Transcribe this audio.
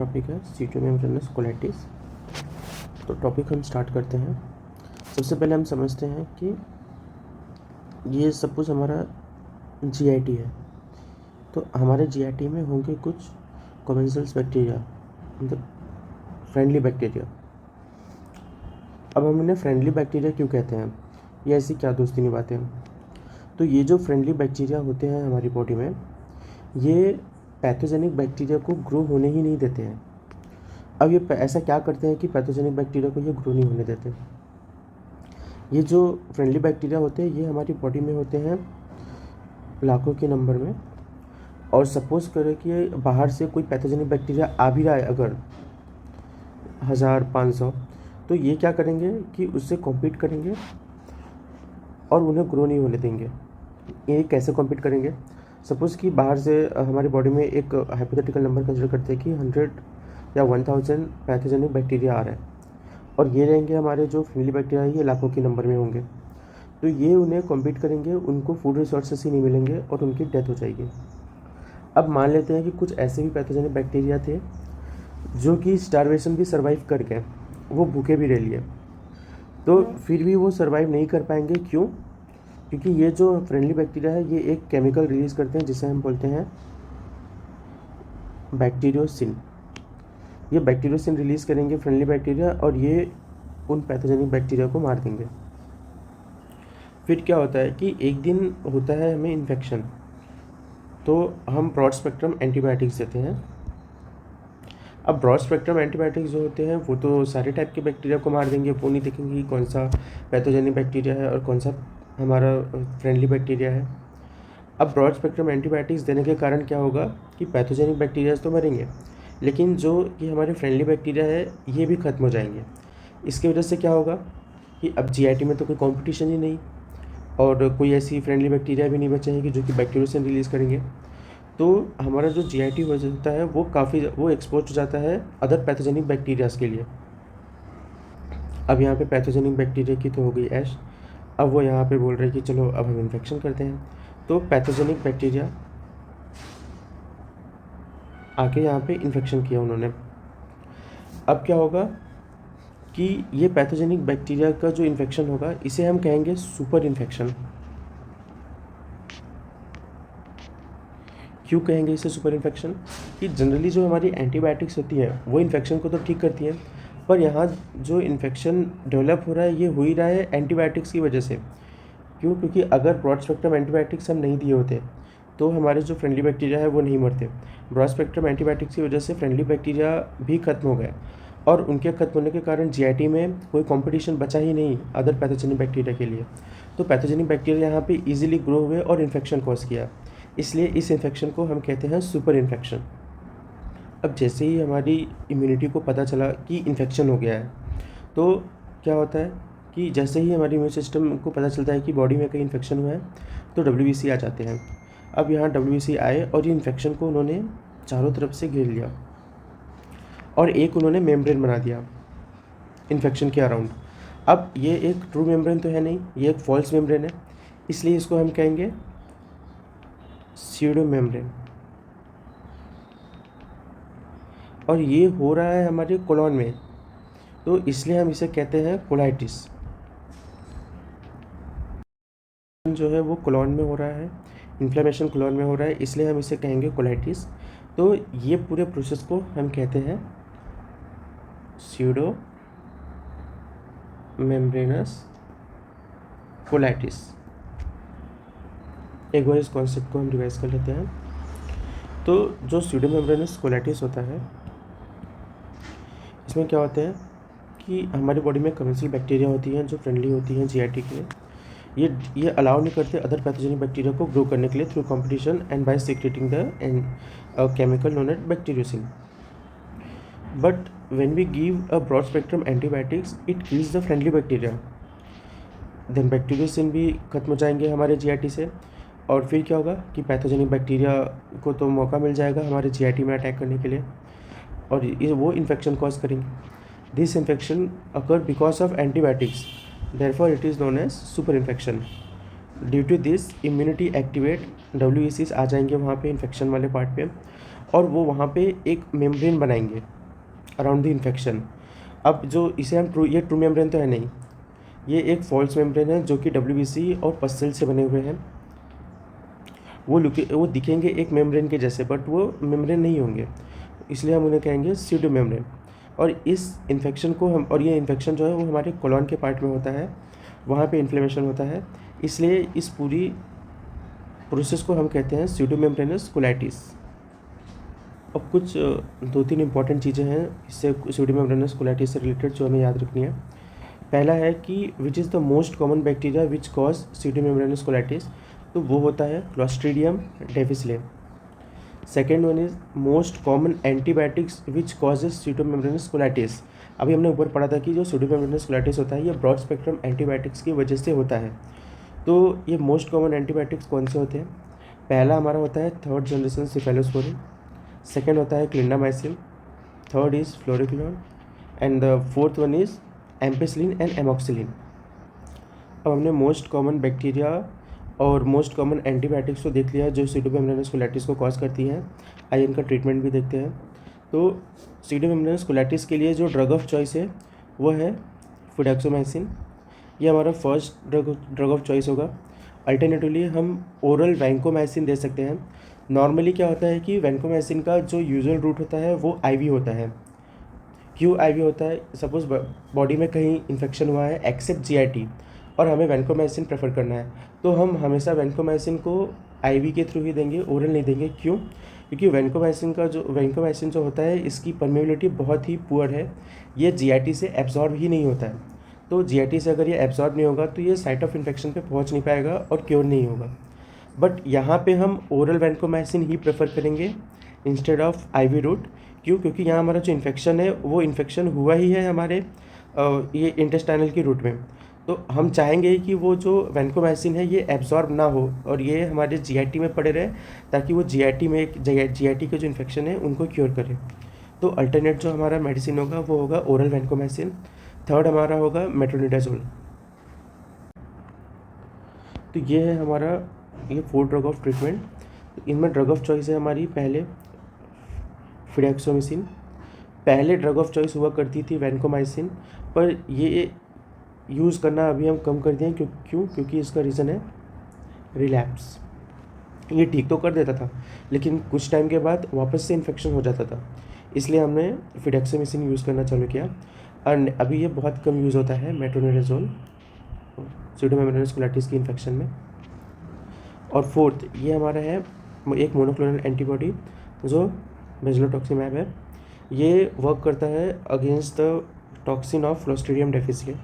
Topic है सीटोमेम्ब्रेनस colitis. तो topic हम स्टार्ट करते हैं। सबसे पहले हम समझते हैं कि ये सपोज हमारा जीआईटी है, तो हमारे जीआईटी में होंगे कुछ कॉमेंसल्स बैक्टीरिया, मतलब फ्रेंडली बैक्टीरिया। अब हम इन्हें फ्रेंडली बैक्टीरिया क्यों कहते हैं, ये ऐसी क्या दोस्ती निभाते हैं? तो ये जो फ्रेंडली बैक्टीरिया होते हैं हमारी बॉडी में, ये पैथोजेनिक बैक्टीरिया को ग्रो होने ही नहीं देते हैं। अब ये ऐसा क्या करते हैं कि पैथोजेनिक बैक्टीरिया को ये ग्रो नहीं होने देते? ये जो फ्रेंडली बैक्टीरिया होते हैं ये हमारी बॉडी में होते हैं लाखों के नंबर में, और सपोज करें कि बाहर से कोई पैथोजेनिक बैक्टीरिया आ भी रहा है अगर 1000-500, तो ये क्या करेंगे कि उससे कॉम्पीट करेंगे और उन्हें ग्रो नहीं होने देंगे। ये कैसे कॉम्पीट करेंगे? सपोज़ कि बाहर से हमारी बॉडी में एक हाइपोथेटिकल नंबर कंसिडर करते हैं कि 100 या 1000 पैथोजेनिक बैक्टीरिया आ रहा है, और ये रहेंगे हमारे जो फ्रेंडली बैक्टीरिया है, ये लाखों के नंबर में होंगे। तो ये उन्हें कॉम्पीट करेंगे, उनको फूड रिसोर्सेस ही नहीं मिलेंगे और उनकी डेथ हो जाएगी। अब मान लेते हैं कि कुछ ऐसे भी पैथोजेनिक बैक्टीरिया थे जो कि स्टारवेशन भी सर्वाइव कर गए, वो भूखे भी रह लिए, तो फिर भी वो सर्वाइव नहीं कर पाएंगे। क्यों? क्योंकि ये जो फ्रेंडली बैक्टीरिया है ये एक केमिकल रिलीज़ करते हैं जिसे हम बोलते हैं बैक्टीरियोसिन। ये बैक्टीरियोसिन रिलीज़ करेंगे फ्रेंडली बैक्टीरिया, और ये उन पैथोजेनिक बैक्टीरिया को मार देंगे। फिर क्या होता है कि एक दिन होता है हमें इन्फेक्शन, तो हम ब्रॉड स्पेक्ट्रम एंटीबायोटिक्स देते हैं। अब ब्रॉड स्पेक्ट्रम एंटीबायोटिक्स जो होते हैं वो तो सारे टाइप के बैक्टीरिया को मार देंगे, वो नहीं देखेंगे कि कौन सा पैथोजेनिक बैक्टीरिया है और कौन सा हमारा फ्रेंडली बैक्टीरिया है। अब ब्रॉड स्पेक्ट्रम एंटीबायोटिक्स देने के कारण क्या होगा कि पैथोजेनिक बैक्टीरियाज तो मरेंगे, लेकिन जो कि हमारे फ्रेंडली बैक्टीरिया है ये भी ख़त्म हो जाएंगे। इसकी वजह से क्या होगा कि अब जीआईटी में तो कोई कंपटीशन ही नहीं, और कोई ऐसी फ्रेंडली बैक्टीरिया भी नहीं बचेंगे जो कि बैक्टीरियोसिन रिलीज़ करेंगे। तो हमारा जो जीआईटी हो जाता है वो एक्सपोज हो जाता है अदर पैथोजेनिक बैक्टीरियाज के लिए। अब यहाँ पे पैथोजेनिक बैक्टीरिया की तो हो गई ऐश, अब वो यहाँ पे बोल रहे हैं कि चलो अब हम इन्फेक्शन करते हैं। तो पैथोजेनिक बैक्टीरिया आके यहाँ पे इन्फेक्शन किया उन्होंने। अब क्या होगा कि ये पैथोजेनिक बैक्टीरिया का जो इन्फेक्शन होगा इसे हम कहेंगे सुपर इन्फेक्शन। क्यों कहेंगे इसे सुपर इन्फेक्शन? कि जनरली जो हमारी एंटीबायोटिक्स होती है वो इन्फेक्शन को तो ठीक करती है, पर यहाँ जो इन्फेक्शन डेवलप हो रहा है ये हो ही रहा है एंटीबायोटिक्स की वजह से। क्यों? क्योंकि अगर ब्रॉड स्पेक्ट्रम एंटीबायोटिक्स हम नहीं दिए होते तो हमारे जो फ्रेंडली बैक्टीरिया है वो नहीं मरते। ब्रॉड स्पेक्ट्रम एंटीबायोटिक्स की वजह से फ्रेंडली बैक्टीरिया भी खत्म हो गए, और उनके खत्म होने के कारण जीआईटी में कोई कंपटीशन बचा ही नहीं अदर पैथोजेनिक बैक्टीरिया के लिए। तो पैथोजेनिक बैक्टीरिया यहाँ पे इजीली ग्रो हुए और इन्फेक्शन कॉज किया, इसलिए इस इन्फेक्शन को हम कहते हैं सुपर इन्फेक्शन। अब जैसे ही हमारी इम्यूनिटी को पता चला कि इन्फेक्शन हो गया है, तो क्या होता है कि जैसे ही हमारी इम्यून सिस्टम को पता चलता है कि बॉडी में कहीं इन्फेक्शन हुआ है तो WBC आ जाते हैं। अब यहाँ WBC आए और ये इन्फेक्शन को उन्होंने चारों तरफ से घेर लिया, और एक उन्होंने मेम्ब्रेन बना दिया इन्फेक्शन के अराउंड। अब ये एक ट्रू मेम्ब्रेन तो है नहीं, ये एक फॉल्स मेम्ब्रेन है, इसलिए इसको हम कहेंगे स्यूडो मेम्ब्रेन। और ये हो रहा है हमारे कोलॉन में, तो इसलिए हम इसे कहते हैं कोलाइटिस। जो है वो कोलॉन में हो रहा है, इन्फ्लेमेशन कोलॉन में हो रहा है, इसलिए हम इसे कहेंगे कोलाइटिस। तो ये पूरे प्रोसेस को हम कहते हैं स्यूडो मेम्ब्रेनस कोलाइटिस। एक बार इस कॉन्सेप्ट को हम रिवाइज कर लेते हैं। तो जो स्यूडो मेम्ब्रेनस कोलाइटिस होता है, इसमें क्या होता है कि हमारी बॉडी में कमेंसल बैक्टीरिया होती हैं जो फ्रेंडली होती हैं जीआईटी के लिए। ये अलाउ नहीं करते अदर पैथोजेनिक बैक्टीरिया को ग्रो करने के लिए through competition and by secreting the chemical known as bacteriocin. But when we give a broad spectrum antibiotics it kills the friendly bacteria, then bacteriocin भी खत्म हो जाएंगे हमारे जीआईटी से, और फिर क्या होगा कि पैथोजेनिक बैक्टीरिया को तो मौका मिल जाएगा हमारे जीआईटी में अटैक करने के लिए, और वो इन्फेक्शन कॉज करेंगे। This infection occur because of antibiotics, therefore it is known as super infection. Due to this immunity activate WBCs आ जाएंगे वहाँ पे इन्फेक्शन वाले पार्ट पे, और वो वहाँ पे एक मेम्ब्रेन बनाएंगे अराउंड द इन्फेक्शन। अब जो इसे हम ये ट्रू मेम्ब्रेन तो है नहीं, ये एक फॉल्स मेम्ब्रेन है जो कि WBC और पस सेल से बने हुए हैं। वो दिखेंगे एक मेम्ब्रेन के जैसे, बट वो मेम्ब्रेन नहीं होंगे, इसलिए हम उन्हें कहेंगे स्यूडो मेम्ब्रेन। और इस इन्फेक्शन को हम, और ये इन्फेक्शन जो है वो हमारे कोलॉन के पार्ट में होता है, वहाँ पे इन्फ्लेमेशन होता है, इसलिए इस पूरी प्रोसेस को हम कहते हैं स्यूडोमेम्ब्रेनस कोलाइटिस। अब कुछ 2-3 इंपॉर्टेंट चीज़ें हैं इससे स्यूडोमेम्ब्रेनस कोलाइटिस से रिलेटेड जो हमें याद रखनी है। पहला है कि which is the most common bacteria which cause pseudomembranous colitis, तो वो होता है Clostridium difficile. Second one is most common antibiotics which causes pseudomembranous colitis. अभी हमने ऊपर पढ़ा था कि जो स्यूडोमेम्ब्रेनस कोलाइटिस होता है ये ब्रॉड स्पेक्ट्रम एंटीबायोटिक्स की वजह से होता है। तो ये मोस्ट कॉमन एंटीबायोटिक्स कौन से होते हैं? पहला हमारा होता है 3rd जनरेशन सिफेलोस्पोरिन, सेकेंड होता है clindamycin, third is fluoroquinolone, and the fourth one is ampicillin and amoxicillin. अब हमने मोस्ट कॉमन बैक्टीरिया और मोस्ट कॉमन एंटीबायोटिक्स को देख लिया जो स्यूडोमेम्ब्रेनस कोलाइटिस को कॉज करती हैं। आइए इनका ट्रीटमेंट भी देखते हैं। तो स्यूडोमेम्ब्रेनस कोलाइटिस के लिए जो ड्रग ऑफ चॉइस है वो है फिडाक्सोमाइसिन, ये हमारा फर्स्ट ड्रग ऑफ चॉइस होगा। अल्टरनेटिवली हम ओरल वैंकोमाइसिन दे सकते हैं। नॉर्मली क्या होता है कि वैंकोमाइसिन का जो यूजुअल रूट होता है वो IV होता है। क्यों IV होता है? सपोज बॉडी में कहीं इन्फेक्शन हुआ है एक्सेप्ट GIT और हमें वैंकोमाइसिन प्रेफर करना है, तो हम हमेशा वैंकोमाइसिन को IV के थ्रू ही देंगे, ओरल नहीं देंगे। क्यों? क्योंकि वैंकोमाइसिन जो होता है इसकी परमेबिलिटी बहुत ही पुअर है, ये GIT से एब्जॉर्ब ही नहीं होता है। तो GIT से अगर ये एब्जॉर्ब नहीं होगा तो ये साइट ऑफ इन्फेक्शन पे पहुंच नहीं पाएगा और क्योर नहीं होगा। बट यहाँ पे हम ओरल वैंकोमाइसिन ही प्रेफर करेंगे इंस्टेड ऑफ IV रूट। क्यों? क्योंकि यहाँ हमारा जो इन्फेक्शन है वो इन्फेक्शन हुआ ही है हमारे ये इंटेस्टाइनल की रूट में, तो हम चाहेंगे कि वो जो वैंकोमाइसिन है ये एब्जॉर्ब ना हो और ये हमारे GIT में पड़े रहे, ताकि वो GIT के जो इन्फेक्शन है उनको क्योर करे। तो अल्टरनेट जो हमारा मेडिसिन होगा वो होगा ओरल वैंकोमाइसिन। थर्ड हमारा होगा मेट्रोनिडाजोल। तो ये है हमारा ये 4 ड्रग ऑफ ट्रीटमेंट। तो इनमें ड्रग ऑफ चॉइस है हमारी पहले फिडाक्सोमाइसिन, पहले ड्रग ऑफ चॉइस हुआ करती थी वैंकोमाइसिन, पर ये यूज़ करना अभी हम कम कर दिए। क्यों? क्योंकि इसका रीज़न है रिलैप्स। ये ठीक तो कर देता था लेकिन कुछ टाइम के बाद वापस से इन्फेक्शन हो जाता था, इसलिए हमने फिडाक्सोमाइसिन यूज़ करना चालू किया। एंड अभी ये बहुत कम यूज़ होता है मेट्रोनिडाजोल स्यूडोमेम्ब्रेनस कोलाइटिस की इन्फेक्शन में। और फोर्थ ये हमारा है एक मोनोक्लोनल एंटीबॉडी जो बेसिलोटॉक्सिमैब है। ये वर्क करता है against the toxin of Clostridium डिफिसिले।